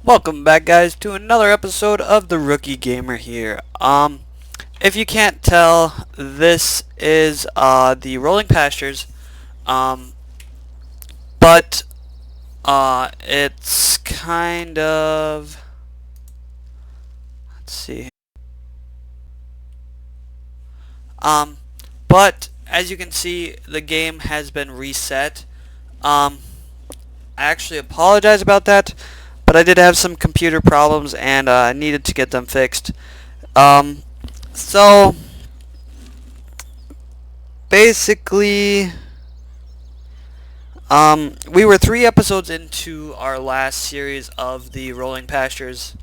Welcome back, guys, to another episode of the Rookie Gamer here. If you can't tell, this is the Rolling Pastures. Um, but it's kind of, let's see. Um, but as you can see, the game has been reset. Um, I actually apologize about that, but I did have some computer problems and I needed to get them fixed. Um, so basically, we were 3 episodes into our last series of the Rolling Pastures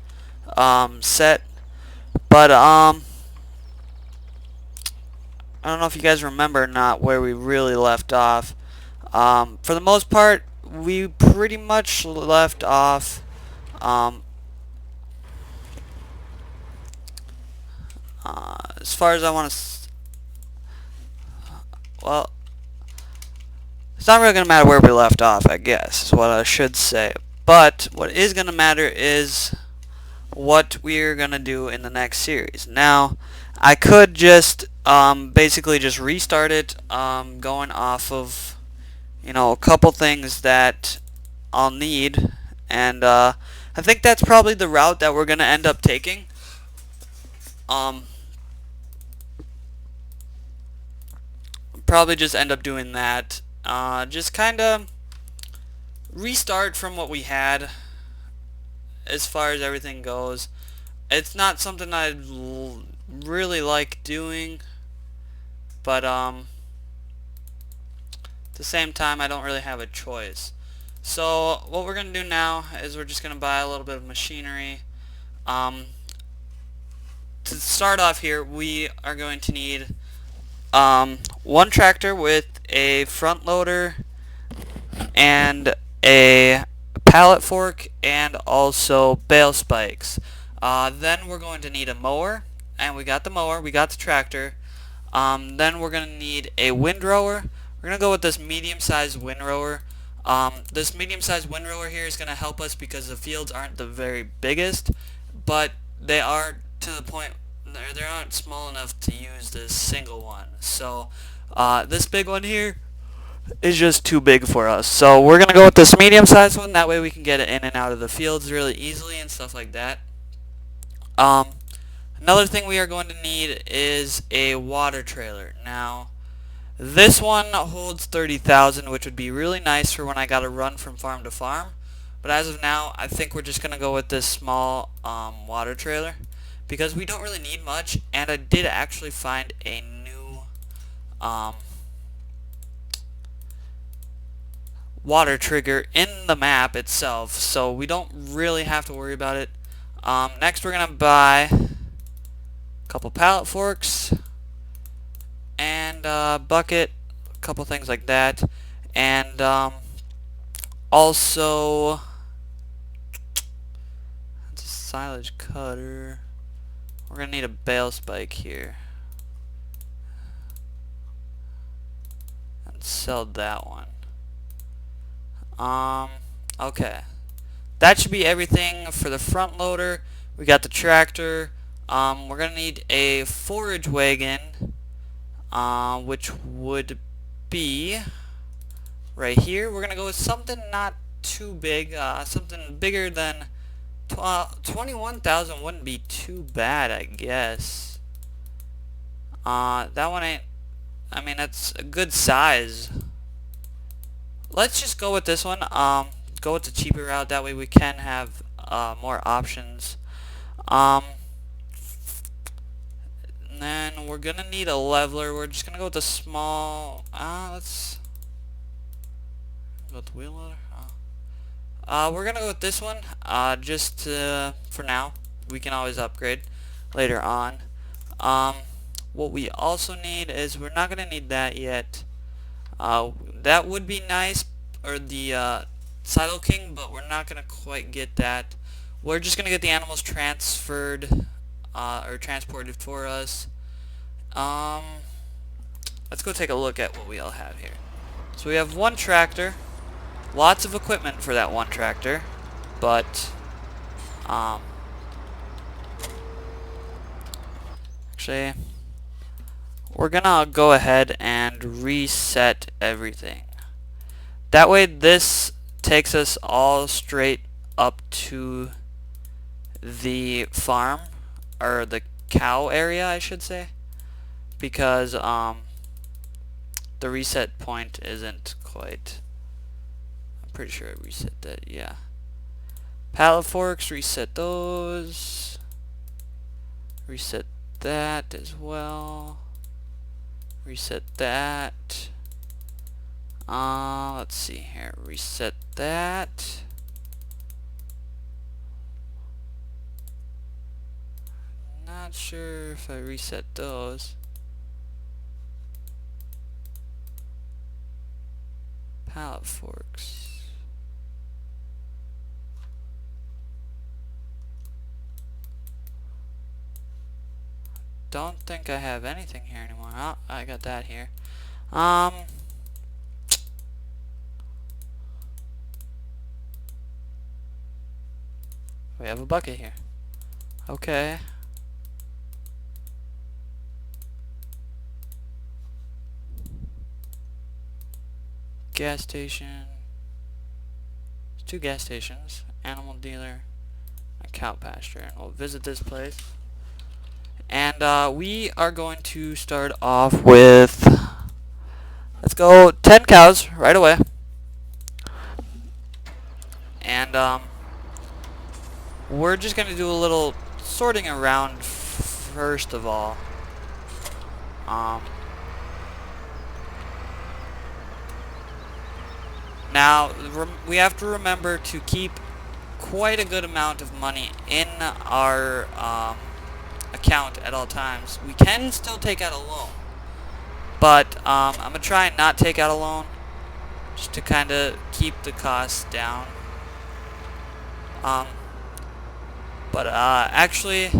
set, but I don't know if you guys remember or not where we really left off. For the most part, we pretty much left off. Um, as far as I want to, well, it's not really going to matter where we left off, I guess, is what I should say. But what is going to matter is what we're going to do in the next series. Now, I could just basically just restart it, going off of, a couple things that I'll need, and I think that's probably the route that we're going to end up taking. Probably just end up doing that. Just kind of restart from what we had as far as everything goes. It's not something I really like doing, but at the same time I don't really have a choice. So what we're going to do now is we're just going to buy a little bit of machinery. To start off here, we are going to need one tractor with a front loader and a pallet fork and also bale spikes. Then we're going to need a mower, and we got the mower, we got the tractor. Then we're going to need a windrower. We're going to go with this medium-sized windrower. This medium-sized windrower here is going to help us because the fields aren't the very biggest, but they are to the point they aren't small enough to use this single one. So this big one here is just too big for us. So we're going to go with this medium-sized one. That way we can get it in and out of the fields really easily and stuff like that. Another thing we are going to need is a water trailer. Now, this one holds 30,000, which would be really nice for when I got to run from farm to farm. But as of now, I think we're just going to go with this small water trailer because we don't really need much, and I did actually find a new water trigger in the map itself, so we don't really have to worry about it. Next we're going to buy a couple pallet forks and a bucket, a couple things like that, and also it's a silage cutter. We're going to need a bale spike here. And sell that one. Okay. That should be everything for the front loader. We got the tractor. We're going to need a forage wagon, which would be right here. We're going to go with something not too big, something bigger than 21,000 wouldn't be too bad, I guess. That one ain't, I mean, that's a good size. Let's just go with this one. Go with the cheaper route. That way we can have more options. And then we're gonna need a leveler. We're just gonna go with the small. Let's go with the wheel loader. We're gonna go with this one. Just for now. We can always upgrade later on. What we also need is we're not gonna need that yet. That would be nice, or the Silo King, but we're not going to quite get that. We're just going to get the animals transferred, or transported for us. Let's go take a look at what we all have here. So we have one tractor, lots of equipment for that one tractor, but Um, actually, we're gonna go ahead and reset everything. That way this takes us all straight up to the farm, or the cow area I should say, because the reset point isn't quite, I'm pretty sure I reset that, yeah. Pallet forks, reset those, reset that as well, reset that. Let's see here, reset that. Not sure if I reset those. Pallet forks. Don't think I have anything here anymore. Oh, I got that here. We have a bucket here. Okay. Gas station. There's 2 gas stations. Animal dealer. A cow pasture. And we'll visit this place. And we are going to start off with, let's go 10 cows right away. And we're just going to do a little sorting around first of all. Now, we have to remember to keep quite a good amount of money in our account at all times. We can still take out a loan, but I'm going to try and not take out a loan, just to kind of keep the costs down. Actually,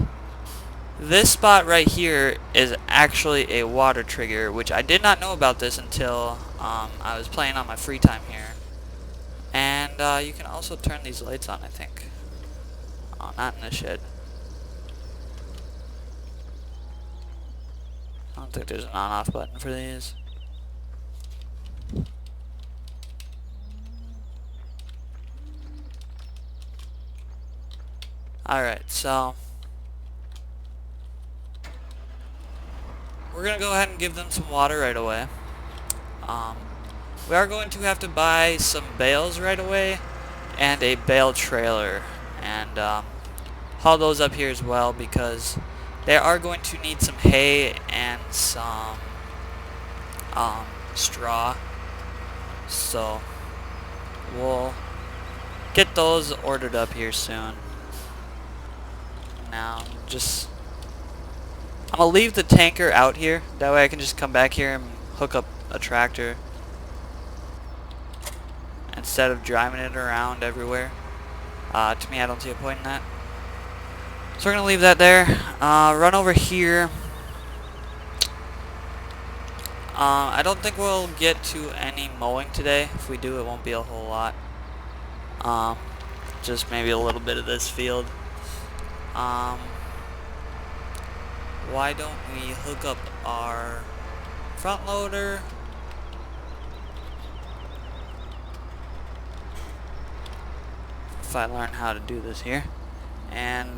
this spot right here is actually a water trigger, which I did not know about this until I was playing on my free time here. And you can also turn these lights on, I think. Oh, not in the shed. I don't think there's an on-off button for these. Alright, so we're going to go ahead and give them some water right away. We are going to have to buy some bales right away and a bale trailer, and haul those up here as well, because they are going to need some hay and some straw. So we'll get those ordered up here soon. Now I'm gonna leave the tanker out here, that way I can just come back here and hook up a tractor instead of driving it around everywhere. To me, I don't see a point in that. So we're gonna leave that there. Run over here. I don't think we'll get to any mowing today. If we do, it won't be a whole lot. Just maybe a little bit of this field. Why don't we hook up our front loader? If I learn how to do this here. And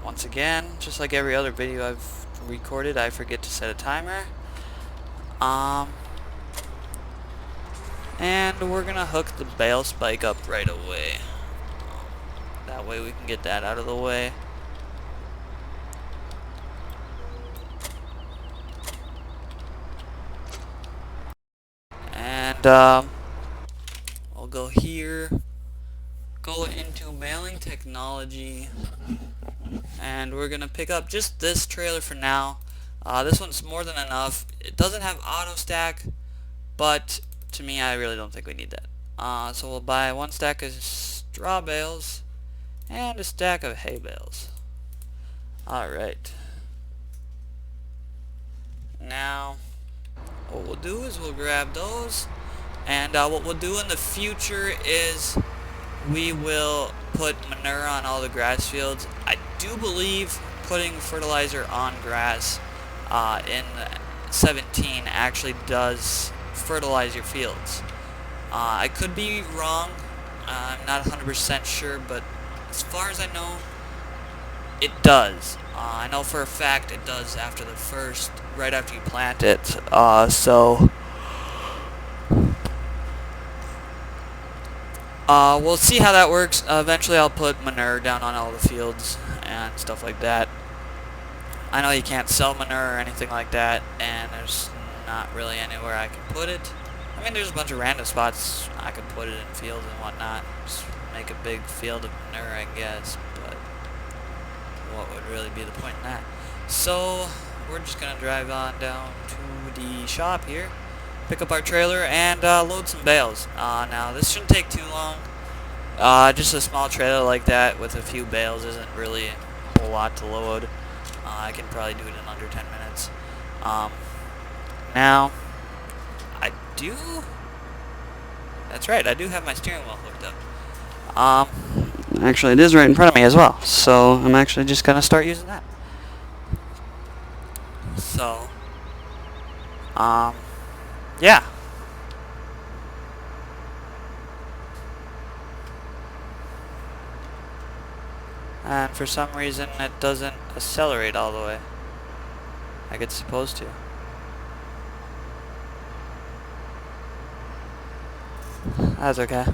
once again, just like every other video I've recorded, I forget to set a timer. And we're gonna hook the bale spike up right away. That way we can get that out of the way. And we'll go here, go into mailing technology, and we're gonna pick up just this trailer for now. This one's more than enough. It doesn't have auto stack, but to me, I really don't think we need that. So we'll buy 1 stack of straw bales and a stack of hay bales. Alright. Now, what we'll do is we'll grab those, and what we'll do in the future is we will put manure on all the grass fields. I do believe putting fertilizer on grass in 17 actually does fertilize your fields. I could be wrong. I'm not 100% sure, but as far as I know, it does. I know for a fact it does after the first, right after you plant it. We'll see how that works. Eventually I'll put manure down on all the fields and stuff like that. I know you can't sell manure or anything like that, and there's not really anywhere I can put it. I mean, there's a bunch of random spots I could put it in fields and whatnot. Just make a big field of manure, I guess, but what would really be the point in that? So, we're just going to drive on down to the shop here, pick up our trailer, and load some bales. Now, this shouldn't take too long. Just a small trailer like that with a few bales isn't really a whole lot to load. I can probably do it in under 10 minutes. Now, I do... That's right, I do have my steering wheel hooked up. Actually, it is right in front of me as well, so I'm actually just going to start using that. So, yeah. And for some reason, it doesn't accelerate all the way like it's supposed to. That's okay.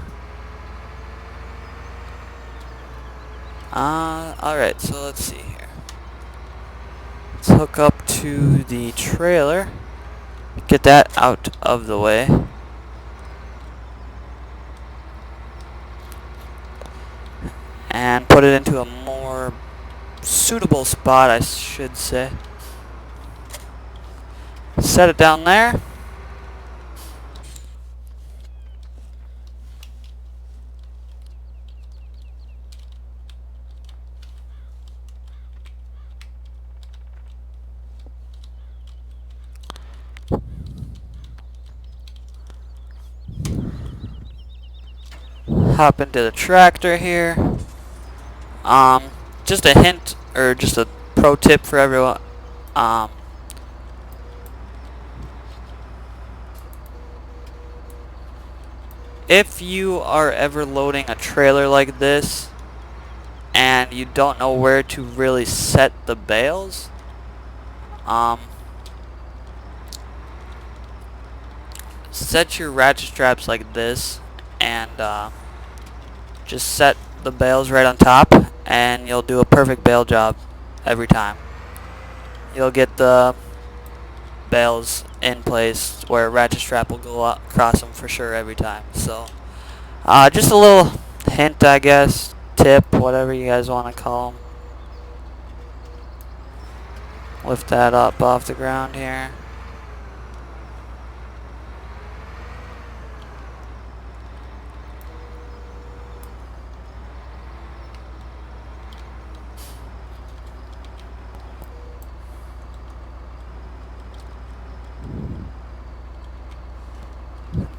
Alright, so let's see here. Let's hook up to the trailer. Get that out of the way. And put it into a more suitable spot, I should say. Set it down there. Hop into the tractor here. Just a hint, or just a pro tip for everyone. If you are ever loading a trailer like this and you don't know where to really set the bales, set your ratchet straps like this and just set the bales right on top, and you'll do a perfect bale job every time. You'll get the bales in place where a ratchet strap will go across them for sure every time. So just a little hint, I guess, tip, whatever you guys want to call them. Lift that up off the ground here.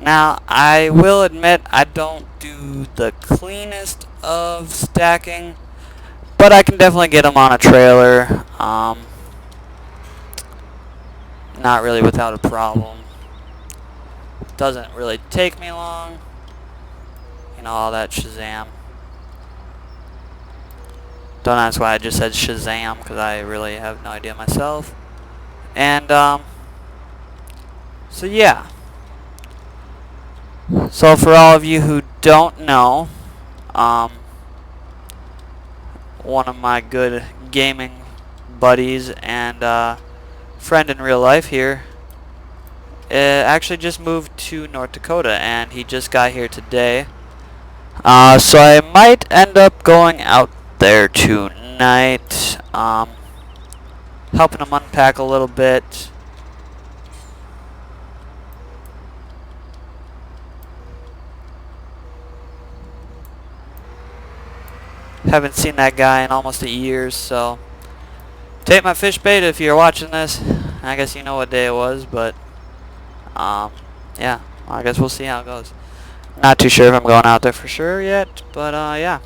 Now, I will admit I don't do the cleanest of stacking, but I can definitely get them on a trailer. Not really without a problem. Doesn't really take me long. You know, all that Shazam. Don't ask why I just said Shazam, because I really have no idea myself. And, so yeah. So for all of you who don't know, one of my good gaming buddies and friend in real life here actually just moved to North Dakota, and he just got here today. So I might end up going out there tonight, helping him unpack a little bit. Haven't seen that guy in almost a year, so take my fish bait if you're watching this. I guess you know what day it was, but yeah, I guess we'll see how it goes. Not too sure if I'm going out there for sure yet, but yeah.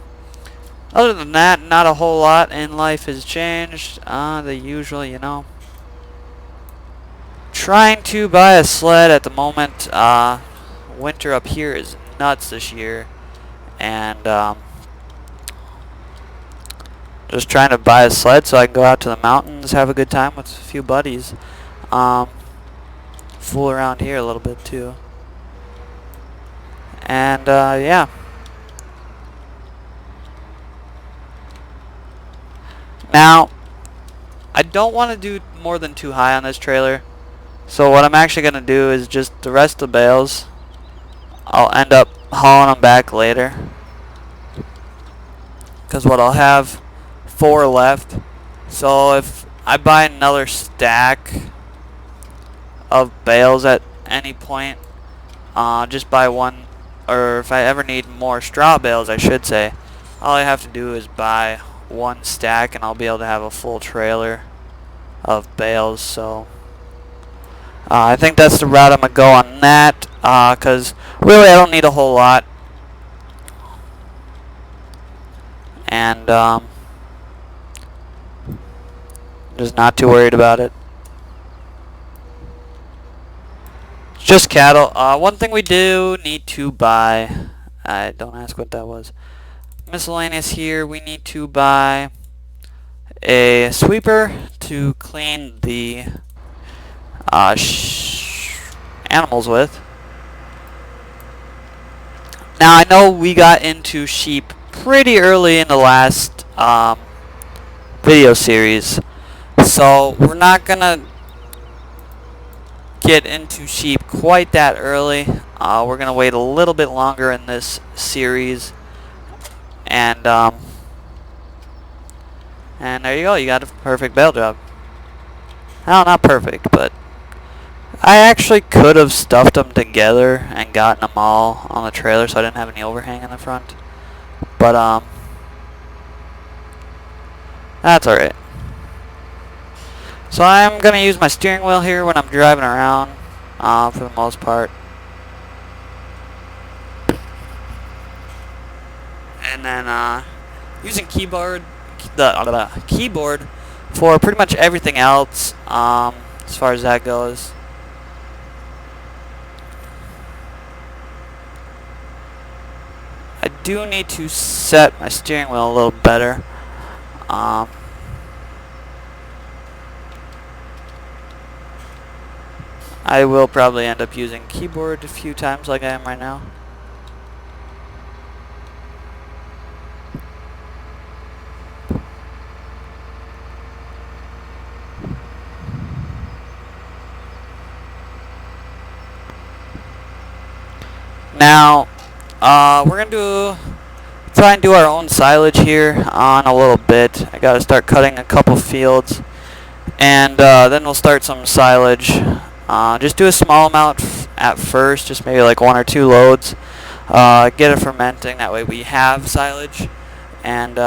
Other than that, not a whole lot in life has changed. The usual, you know. Trying to buy a sled at the moment. Winter up here is nuts this year, and just trying to buy a sled so I can go out to the mountains, have a good time with a few buddies. Fool around here a little bit too. And yeah. Now, I don't want to do more than 2 high on this trailer. So what I'm actually going to do is just the rest of the bales, I'll end up hauling them back later. Because what I'll have 4 left. So if I buy another stack of bales at any point, just buy one, or if I ever need more straw bales, I should say, all I have to do is buy 1 stack and I'll be able to have a full trailer of bales. So I think that's the route I'm going to go on that, because really I don't need a whole lot. And just not too worried about it. It's just cattle. One thing we do need to buy, don't ask what that was. Miscellaneous here, we need to buy a sweeper to clean the animals with. Now I know we got into sheep pretty early in the last video series, so we're not gonna get into sheep quite that early. We're gonna wait a little bit longer in this series, and there you go. You got a perfect bale job. Well, not perfect, but I actually could have stuffed them together and gotten them all on the trailer, so I didn't have any overhang in the front. But that's alright. So I'm gonna use my steering wheel here when I'm driving around, for the most part. And then using the keyboard for pretty much everything else, as far as that goes. I do need to set my steering wheel a little better. I will probably end up using keyboard a few times like I am right now. Now, we're gonna try and do our own silage here on a little bit. I gotta start cutting a couple fields, and then we'll start some silage. Just do a small amount at first, just maybe like 1 or 2 loads. Get it fermenting, that way we have silage, and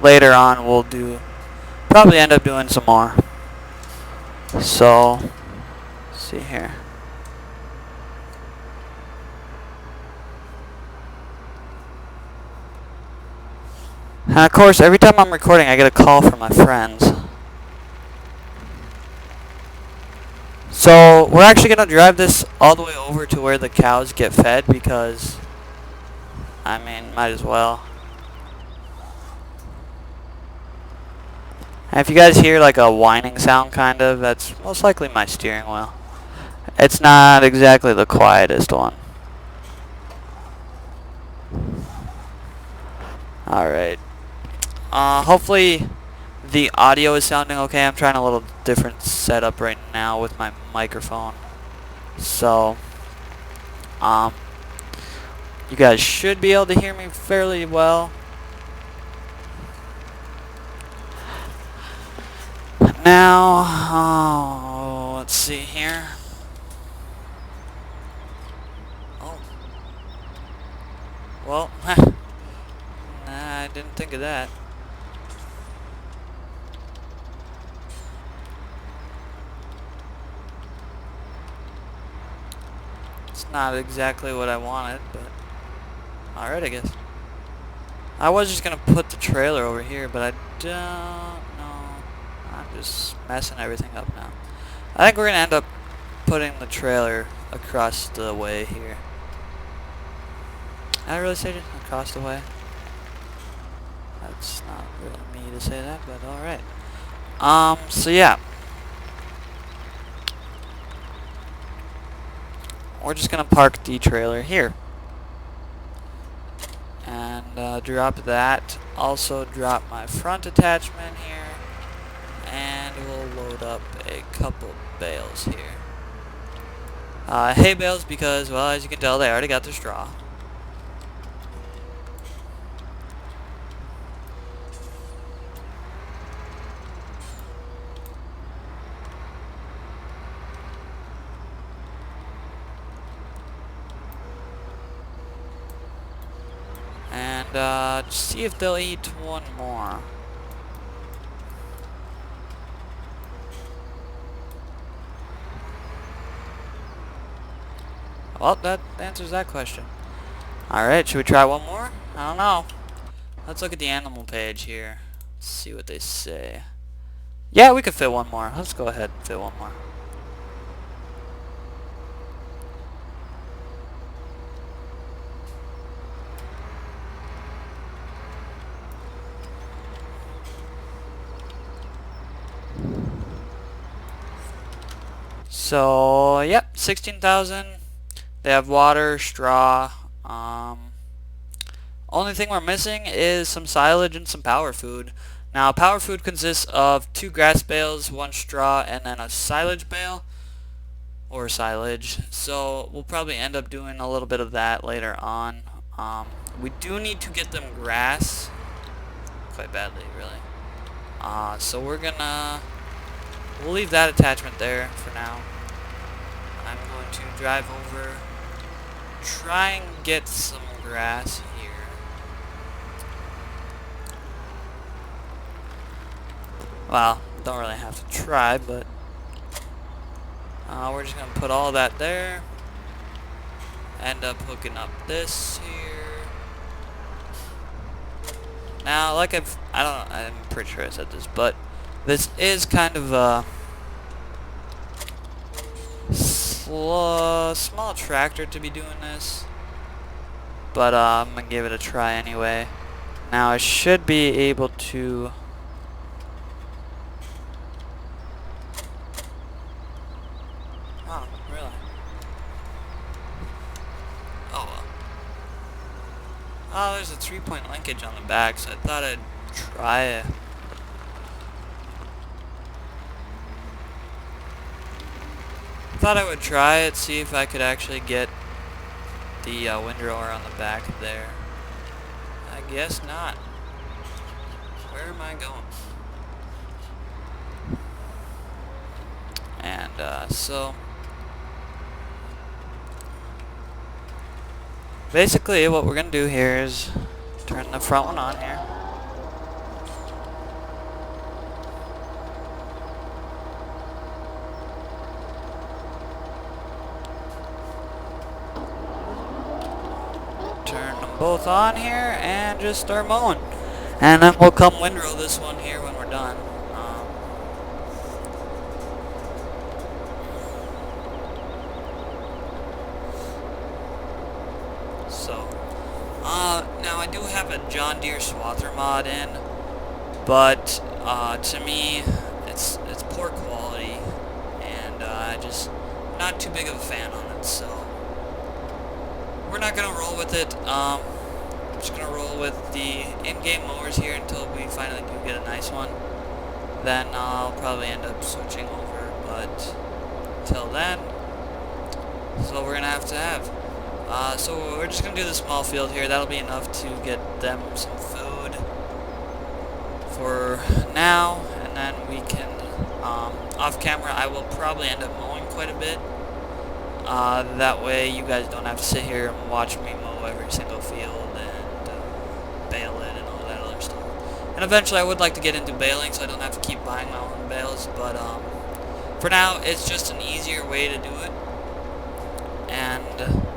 later on we'll probably end up doing some more. So, let's see here. And of course, every time I'm recording, I get a call from my friends. So, we're actually going to drive this all the way over to where the cows get fed because, I mean, might as well. And if you guys hear like a whining sound kind of, that's most likely my steering wheel. It's not exactly the quietest one. Alright. Hopefully the audio is sounding okay. I'm trying a little different setup right now with my microphone. So, you guys should be able to hear me fairly well. Now, let's see here. Oh. Well, I didn't think of that. It's not exactly what I wanted, but alright, I guess. I was just gonna put the trailer over here, but I don't know. I'm just messing everything up now. I think we're gonna end up putting the trailer across the way here. Did I really say it? Across the way? That's not really me to say that, but alright. So yeah. We're just gonna park the trailer here. And drop that. Also drop my front attachment here. And we'll load up a couple bales here. Hay bales because, well, as you can tell, they already got their straw. And see if they'll eat one more. Well, that answers that question. Alright, should we try one more? I don't know. Let's look at the animal page here. Let's see what they say. Yeah, we could fit one more. Let's go ahead and fit one more. So, yep, 16,000. They have water, straw. Only thing we're missing is some silage and some power food. Now, power food consists of 2 grass bales, 1 straw, and then a silage bale, or silage. So, we'll probably end up doing a little bit of that later on. We do need to get them grass, quite badly, really. So we'll leave that attachment there for now. I'm going to drive over, try and get some grass here. Well, don't really have to try, but we're just gonna put all that there. End up hooking up this here. Now, like I'm pretty sure I said this, but this is kind of a small tractor to be doing this, but I'm gonna give it a try anyway. Now I should be able to really? Oh well. Oh, there's a 3-point linkage on the back, so I thought I'd try it. Thought I would try it, see if I could actually get the windrower on the back there. I guess not. Where am I going? And so basically what we're gonna do here is turn the front one on here. Turn them both on here and just start mowing. And then we'll come windrow this one here when we're done. Now I do have a John Deere swather mod in, but to me it's poor quality, and I just not too big of a fan on it. So we're not gonna roll with it. I'm just gonna roll with the in-game mowers here until we finally do get a nice one. Then I'll probably end up switching over, but until then, this is what we're gonna have to have. So we're just going to do the small field here. That'll be enough to get them some food for now. And then we can, off camera, I will probably end up mowing quite a bit. That way you guys don't have to sit here and watch me mow every single field and bale it and all that other stuff. And eventually I would like to get into baling so I don't have to keep buying my own bales. But for now, it's just an easier way to do it. And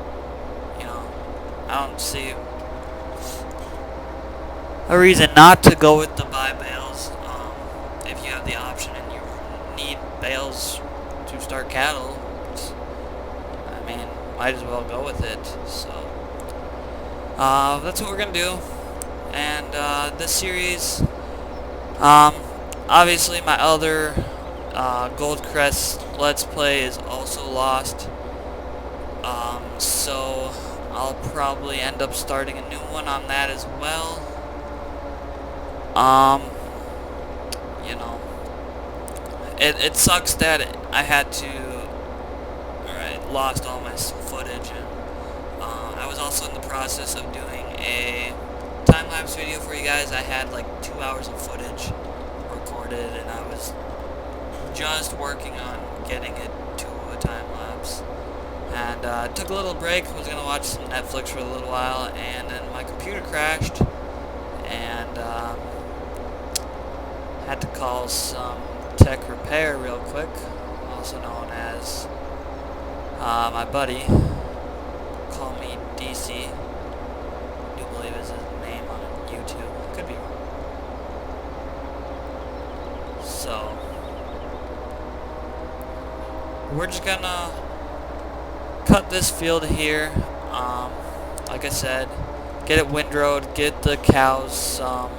I don't see a reason not to go with the buy bales. If you have the option and you need bales to start cattle, I mean, might as well go with it. So that's what we're gonna do. And this series, obviously my other Goldcrest Let's Play is also lost. So I'll probably end up starting a new one on that as well. You know, it sucks that I had to, lost all my footage, and I was also in the process of doing a time-lapse video for you guys. I had like 2 hours of footage recorded, and I was just working on getting it to a time-lapse. And I took a little break, was going to watch some Netflix for a little while, and then my computer crashed, and had to call some tech repair real quick, also known as my buddy, call me DC, I do believe is his name on YouTube, could be wrong. So, we're just gonna cut this field here, like I said, get it windrowed, get the cows some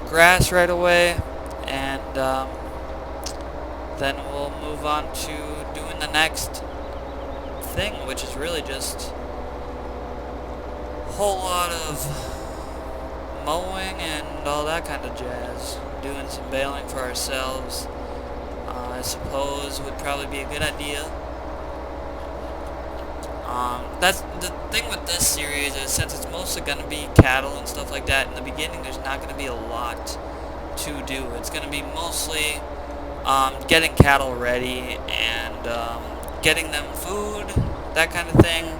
grass right away, and then we'll move on to doing the next thing, which is really just a whole lot of mowing and all that kind of jazz. Doing some baling for ourselves, I suppose, would probably be a good idea. That's the thing with this series, is since it's mostly going to be cattle and stuff like that, in the beginning there's not going to be a lot to do. It's going to be mostly getting cattle ready and getting them food, that kind of thing,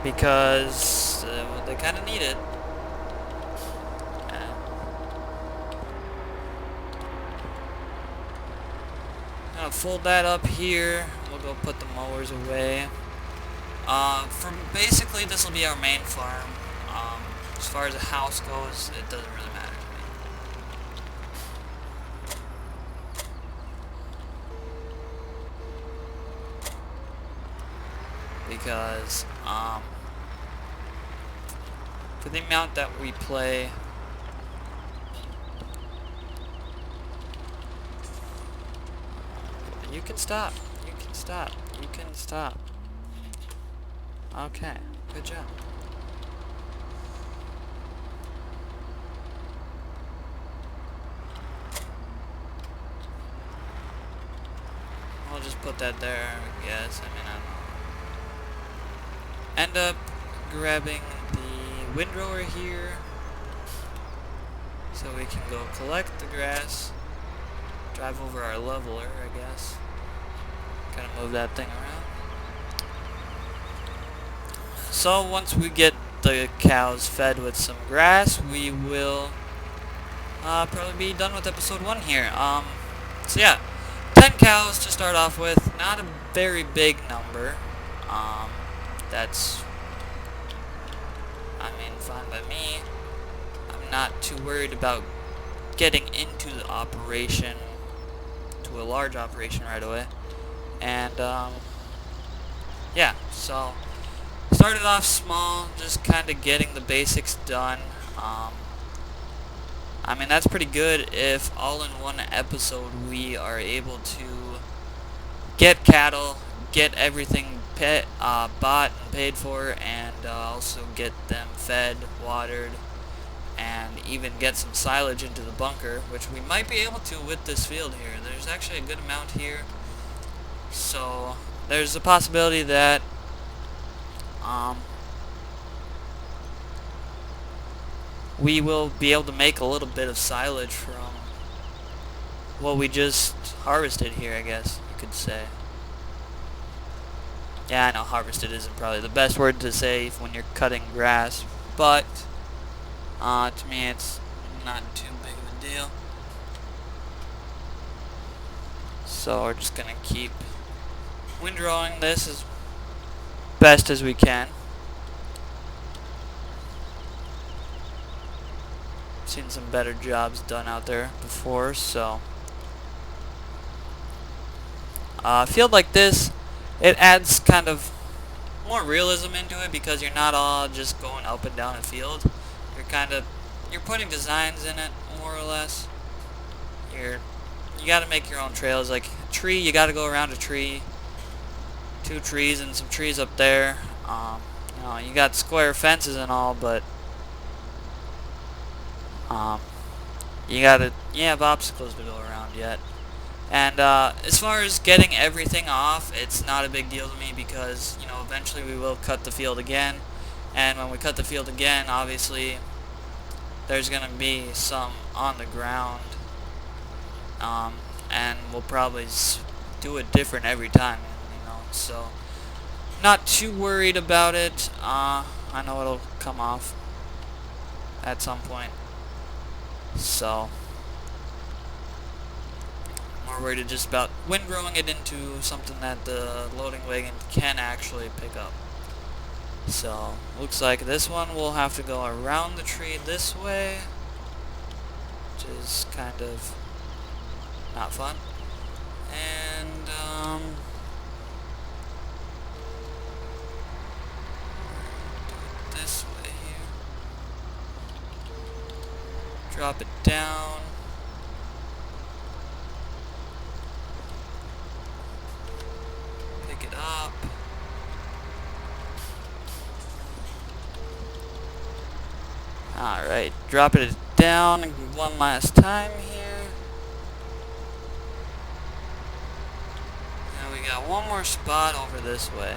because they kind of need it. I'm going to fold that up here. We'll go put the mowers away. Basically, this will be our main farm. As far as the house goes, it doesn't really matter to me. Because, for the amount that we play, you can stop. You can stop. You can stop. Okay, good job. I'll just put that there, I guess. I mean, I don't know. End up grabbing the windrower here, so we can go collect the grass, drive over our leveler, I guess. Kind of move that thing around. So once we get the cows fed with some grass, we will probably be done with episode 1 here. So yeah, 10 cows to start off with. Not a very big number. That's, I mean, fine by me. I'm not too worried about getting into the operation, to a large operation right away. And yeah, so started off small, just kind of getting the basics done. I mean, that's pretty good if all in one episode we are able to get cattle, get everything bought and paid for, and also get them fed, watered, and even get some silage into the bunker, which we might be able to with this field here. There's actually a good amount here, so there's a possibility that we will be able to make a little bit of silage from what we just harvested here, I guess you could say. Yeah, I know harvested isn't probably the best word to say when you're cutting grass, but to me it's not too big of a deal. So we're just gonna keep windrowing this as best as we can. seen some better jobs done out there before, so a field like this, it adds kind of more realism into it because you're not all just going up and down a field. You're putting designs in it, more or less. You got to make your own trails. Like a tree, you got to go around a tree, 2 trees and some trees up there. You know, you got square fences and all, but you have obstacles to go around yet. And as far as getting everything off, it's not a big deal to me because, you know, eventually we will cut the field again. And when we cut the field again, obviously, there's going to be some on the ground. And we'll probably do it different every time, you know. So, not too worried about it. I know it'll come off at some point. So, more worried just about windrowing it into something that the loading wagon can actually pick up. So, looks like this one will have to go around the tree this way, which is kind of not fun. And, do it this way here. Drop it down. Pick it up. Alright, drop it down one last time here. And we got one more spot over this way.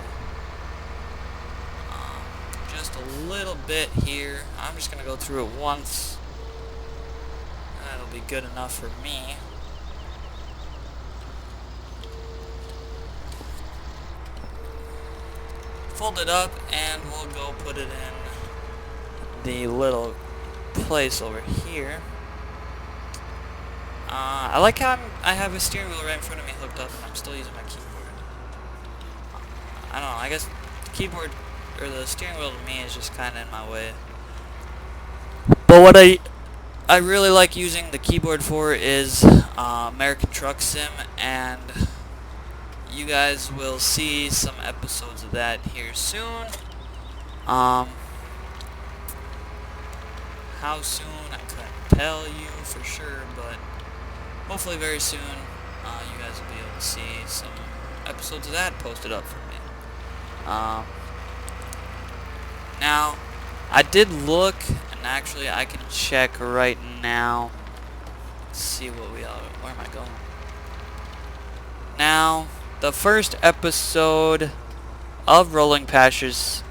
Just a little bit here. I'm just going to go through it once. That'll be good enough for me. Fold it up and we'll go put it in the little place over here. I like how I have a steering wheel right in front of me hooked up and I'm still using my keyboard. I don't know, I guess the keyboard or the steering wheel to me is just kind of in my way. But what I really like using the keyboard for is American Truck Sim, and you guys will see some episodes of that here soon. How soon, I couldn't tell you for sure, but hopefully very soon you guys will be able to see some episodes of that posted up for me. Now, I did look, and actually I can check right now. Let's see what we are. Where am I going? Now, the first episode of Rolling Pastures,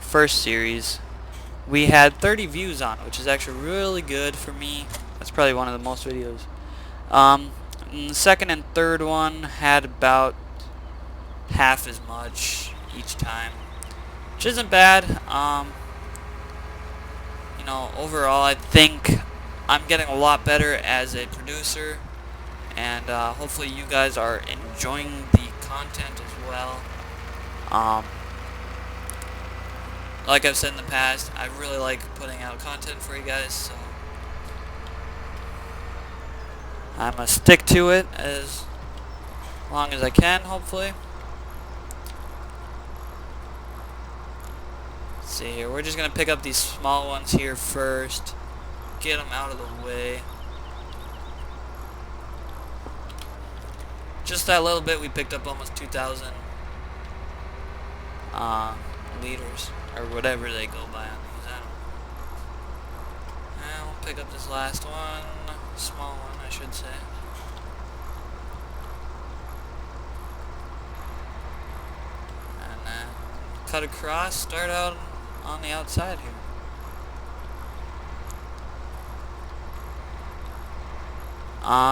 first series, we had 30 views on it, which is actually really good for me. That's probably one of the most videos. And the second and third one had about half as much each time, which isn't bad. You know, overall, I think I'm getting a lot better as a producer, and hopefully you guys are enjoying the content as well. Like I've said in the past, I really like putting out content for you guys, so I'm going to stick to it as long as I can, hopefully. Let's see here, we're just going to pick up these small ones here first, get them out of the way. Just that little bit, we picked up almost 2,000 liters, or whatever they go by on these. I don't know. And we'll pick up this last one, small one I should say. And then cut across, start out on the outside here.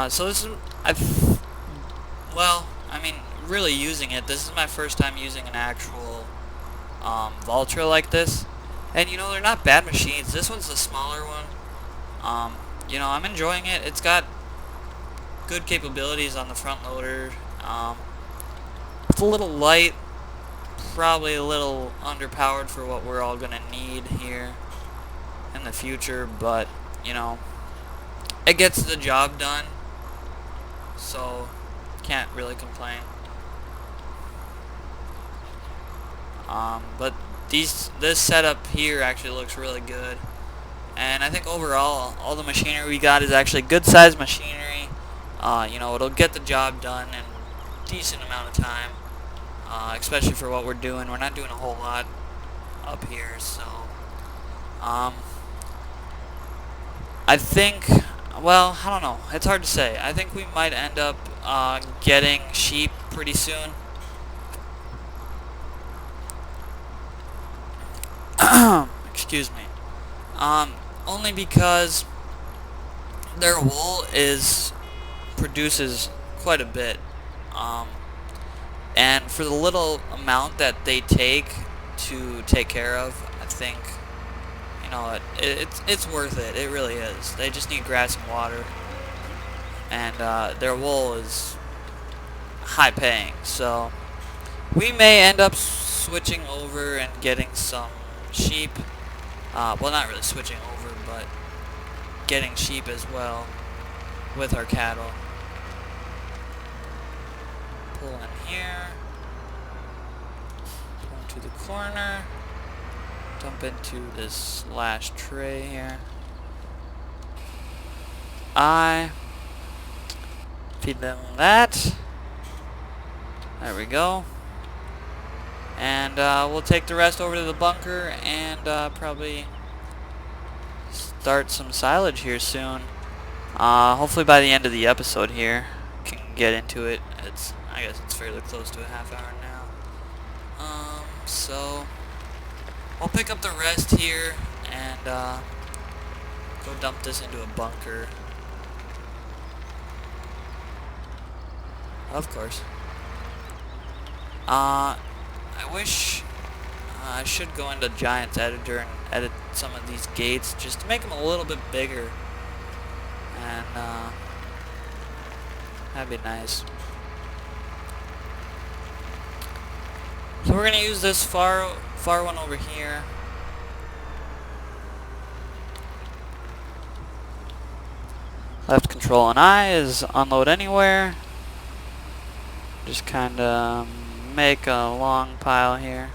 So this is, well, I mean, really using it, this is my first time using an actual Valtra like this, and you know, they're not bad machines. This one's the smaller one. You know, I'm enjoying it. It's got good capabilities on the front loader. It's a little light, probably a little underpowered for what we're all gonna need here in the future, but you know, it gets the job done, so can't really complain. But this setup here actually looks really good, and I think overall all the machinery we got is actually good sized machinery. You know, it'll get the job done in a decent amount of time, especially for what we're doing. We're not doing a whole lot up here, so I think, well, I don't know, it's hard to say. I think we might end up getting sheep pretty soon. Excuse me. Only because their wool produces quite a bit. And for the little amount that they take to take care of, I think, you know, it's worth it. It really is. They just need grass and water, and their wool is high paying. So we may end up switching over and getting some sheep. Well, not really switching over, but getting sheep as well with our cattle. Pull in here, pull into the corner, dump into this last tray here. Feed them that. There we go. And we'll take the rest over to the bunker and probably start some silage here soon. Hopefully by the end of the episode here, can get into it. I guess it's fairly close to a half hour now. So we'll pick up the rest here and go dump this into a bunker. Of course. I wish I should go into Giants Editor and edit some of these gates just to make them a little bit bigger, and that'd be nice. So we're gonna use this far one over here. Left control and I is unload anywhere. Just kind of make a long pile here.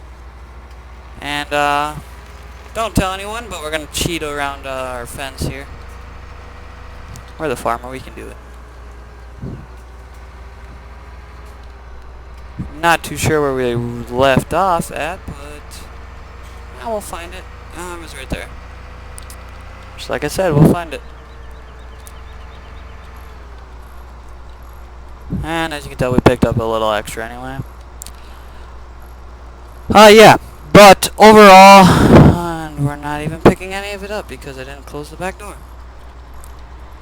And don't tell anyone, but we're going to cheat around our fence here. We're the farmer, we can do it. Not too sure where we left off at, but we'll find it. It was right there. Just like I said, we'll find it. And as you can tell, we picked up a little extra anyway. Yeah, but overall, we're not even picking any of it up because I didn't close the back door.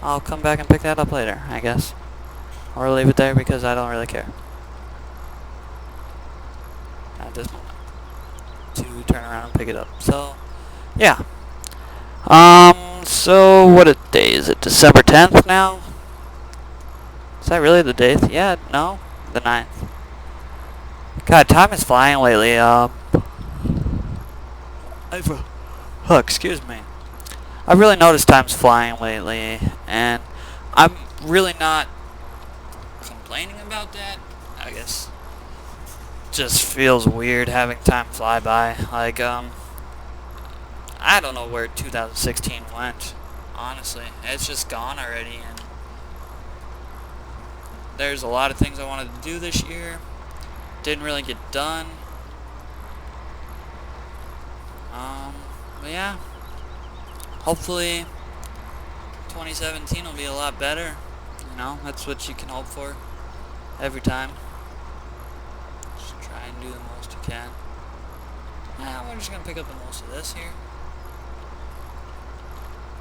I'll come back and pick that up later, I guess. Or leave it there because I don't really care at this moment to turn around and pick it up. So, yeah. So what day is it? December 10th now? Is that really the date? Yeah, no? The 9th. God, time is flying lately. Excuse me. I've really noticed time's flying lately, and I'm really not complaining about that. I guess just feels weird having time fly by. Like, I don't know where 2016 went. Honestly, it's just gone already, and there's a lot of things I wanted to do this year. Didn't really get done. But yeah, hopefully 2017 will be a lot better. You know, that's what you can hope for every time. Just try and do the most you can. We're just going to pick up the most of this here,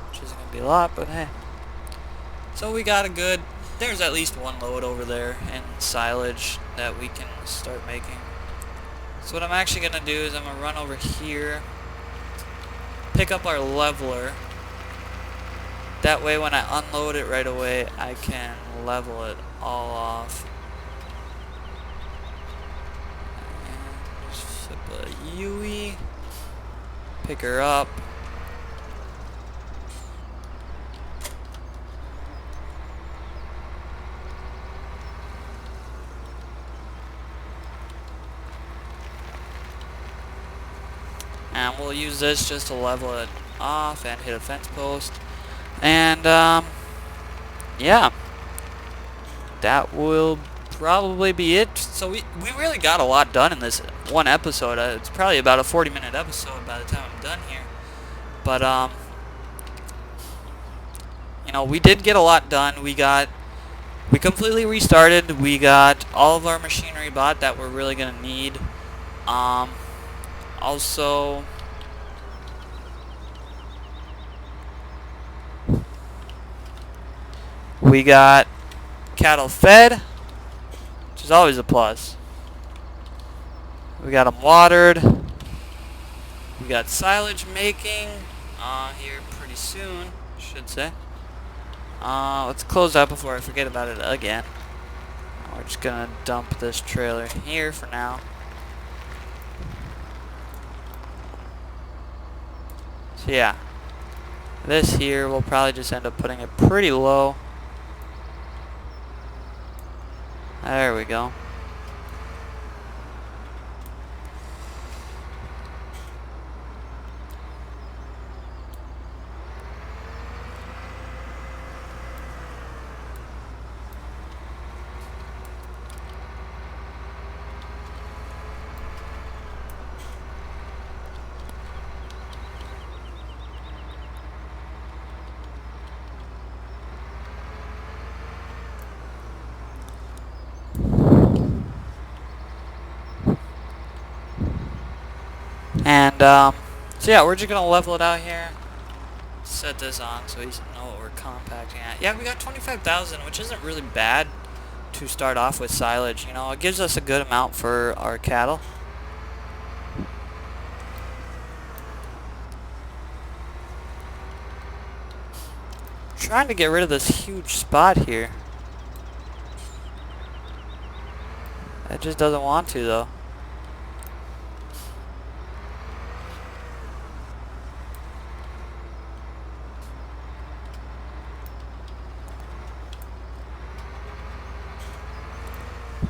which isn't going to be a lot, but hey. So we got there's at least one load over there in silage that we can start making. So what I'm actually going to do is I'm going to run over here, pick up our leveler. That way when I unload it right away, I can level it all off. And just flip a Yui, pick her up. And we'll use this just to level it off and hit a fence post. And, yeah. That will probably be it. So we really got a lot done in this one episode. It's probably about a 40-minute episode by the time I'm done here. But, you know, we did get a lot done. We completely restarted. We got all of our machinery bought that we're really going to need. Also, we got cattle fed, which is always a plus. We got them watered. We got silage making here pretty soon, I should say. Let's close that before I forget about it again. We're just gonna dump this trailer here for now. So yeah, this here we'll probably just end up putting it pretty low. There we go. And, so yeah, we're just gonna level it out here. Set this on so we know what we're compacting at. Yeah, we got 25,000, which isn't really bad to start off with silage. You know, it gives us a good amount for our cattle. Trying to get rid of this huge spot here. It just doesn't want to, though.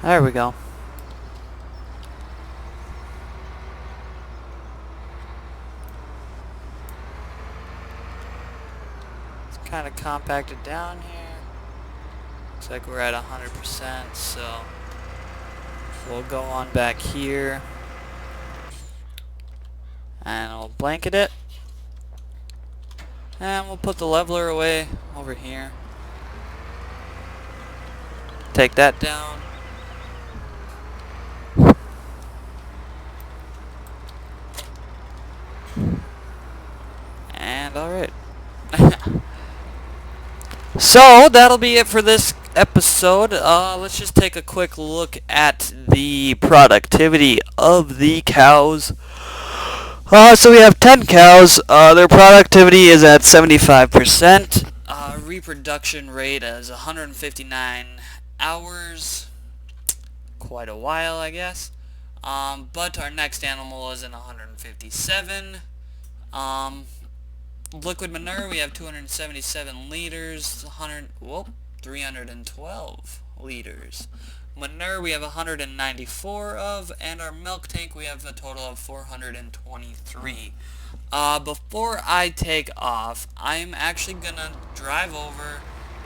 There we go. It's kind of compacted down here. Looks like we're at 100%, so we'll go on back here and we'll blanket it. And we'll put the leveler away over here. Take that down. And alright. So that'll be it for this episode. Let's just take a quick look at the productivity of the cows. So we have 10 cows. Their productivity is at 75%. Reproduction rate is 159 hours. Quite a while, I guess. But our next animal is in 157. Liquid manure, we have 277 liters, 312 liters. Manure we have 194 of, and our milk tank we have a total of 423. Before I take off, I'm actually gonna drive over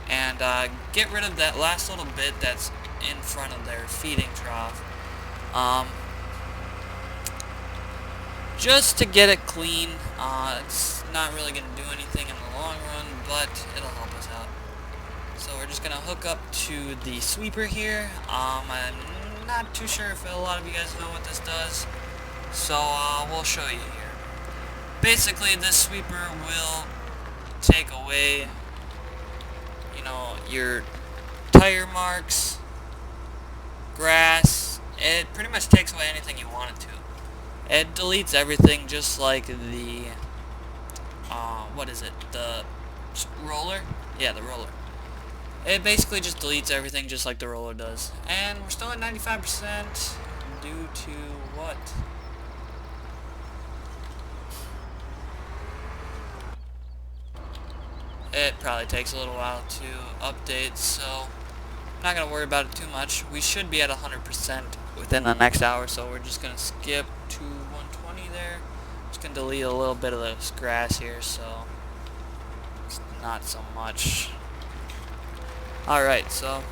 and get rid of that last little bit that's in front of their feeding trough. Just to get it clean. It's not really going to do anything in the long run, but it'll help us out. So we're just going to hook up to the sweeper here. I'm not too sure if a lot of you guys know what this does, so we'll show you here. Basically, this sweeper will take away, you know, your tire marks, grass. It pretty much takes away anything you want it to. It deletes everything just like the, what is it, the roller? Yeah, the roller. It basically just deletes everything just like the roller does. And we're still at 95% due to what? It probably takes a little while to update, so I'm not going to worry about it too much. We should be at 100% within the next hour, so we're just going to skip to 120 there. Just gonna delete a little bit of this grass here, so it's not so much. Alright, so,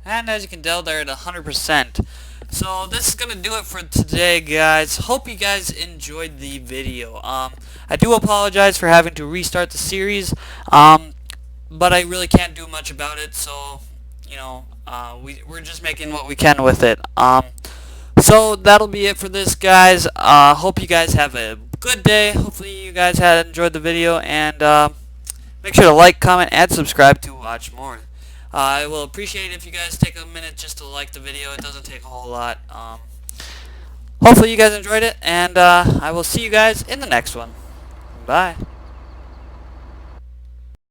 and as you can tell, they're at 100%. So this is gonna do it for today, guys. Hope you guys enjoyed the video. I do apologize for having to restart the series, but I really can't do much about it. So, you know, we're just making what we can with it. So that'll be it for this, guys. Hope you guys have a good day. Hopefully you guys had enjoyed the video, and make sure to like, comment, and subscribe to watch more. I will appreciate it if you guys take a minute just to like the video. It doesn't take a whole lot. Hopefully you guys enjoyed it, and I will see you guys in the next one. Bye.